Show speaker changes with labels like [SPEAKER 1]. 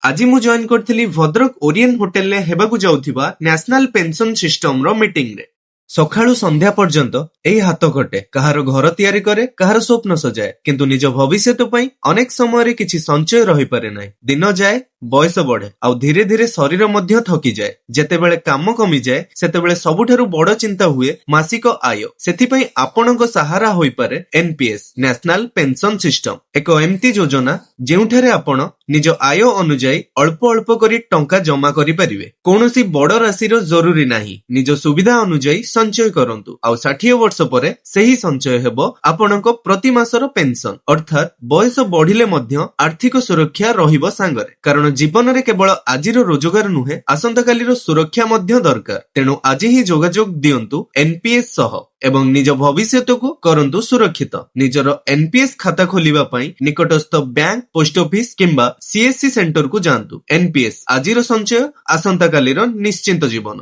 [SPEAKER 1] ଆଜି ମୁଁ ଜଏନ୍ କରିଥିଲି ଭଦ୍ରକ ଓରିଏନ୍ ହୋଟେଲରେ ହେବାକୁ ଯାଉଥିବା ନ୍ୟାସନାଲ ପେନସନ ସିଷ୍ଟମର ମିଟିଂରେ। ସକାଳୁ ସନ୍ଧ୍ୟା ପର୍ଯ୍ୟନ୍ତ ଏହି ହାତ ଖଟେ, କାହାର ଘର ତିଆରି କରେ, କାହାର ସ୍ୱପ୍ନ ସଜାଏ, କିନ୍ତୁ ନିଜ ଭବିଷ୍ୟତ ପାଇଁ ଅନେକ ସମୟରେ କିଛି ସଞ୍ଚୟ ରହିପାରେ ନାହିଁ। ଦିନ ଯାଏ, ବୟସ ବଢେ, ଆଉ ଧୀରେ ଧୀରେ ଶରୀର ମଧ୍ୟ ଥକିଯାଏ। ଯେତେବେଳେ କାମ କମିଯାଏ, ସେତେବେଳେ ସବୁଠାରୁ ବଡ ଚିନ୍ତା ହୁଏ ମାସିକ ଆୟ। ସେଥିପାଇଁ ଆପଣଙ୍କ ସାହାରା ହୋଇପାରେ ଏନପିଏସ୍ ନ୍ୟାସନାଲ ପେନସନ ସିଷ୍ଟମ, ଏକ ଏମିତି ଯୋଜନା ଯେଉଁଠାରେ ଆପଣ ନିଜ ଆୟ ଅନୁଯାୟୀ ଅଳ୍ପ ଅଳ୍ପ କରି ଟଙ୍କା ଜମା କରିପାରିବେ। କୌଣସି ବଡ ରାଶିର ଜରୁରୀ ନାହିଁ, ନିଜ ସୁବିଧା ଅନୁଯାୟୀ ସଞ୍ଚୟ କରନ୍ତୁ, ଆଉ 60 ବର୍ଷ ପରେ ସେହି ସଞ୍ଚୟ ହେବ ଆପଣଙ୍କ ପ୍ରତି ମାସର ପେନସନ। ଅର୍ଥାତ୍ ବୟସ ବଢିଲେ ମଧ୍ୟ ଆର୍ଥିକ ସୁରକ୍ଷା ରହିବ ସାଙ୍ଗରେ, କାରଣ ଜୀବନରେ କେବଳ ଆଜିର ରୋଜଗାର ନୁହେଁ, ଆସନ୍ତାକାଲିର ସୁରକ୍ଷା ମଧ୍ୟ ଦରକାର। ତେଣୁ ଆଜି ହିଁ ଯୋଗାଯୋଗ ଦିଅନ୍ତୁ ଏନପିଏସ୍ ସହ ଏବଂ ନିଜ ଭବିଷ୍ୟତକୁ କରନ୍ତୁ ସୁରକ୍ଷିତ। ନିଜର ଏନପିଏସ୍ ଖାତା ଖୋଲିବା ପାଇଁ ନିକଟସ୍ଥ ବ୍ୟାଙ୍କ, ପୋଷ୍ଟ ଅଫିସ କିମ୍ବା ସିଏସସି ସେଣ୍ଟରକୁ ଯାଆନ୍ତୁ। ଏନପିଏସ୍ ଆଜିର ସଞ୍ଚୟ, ଆସନ୍ତାକାଲିର ନିଶ୍ଚିନ୍ତ ଜୀବନ।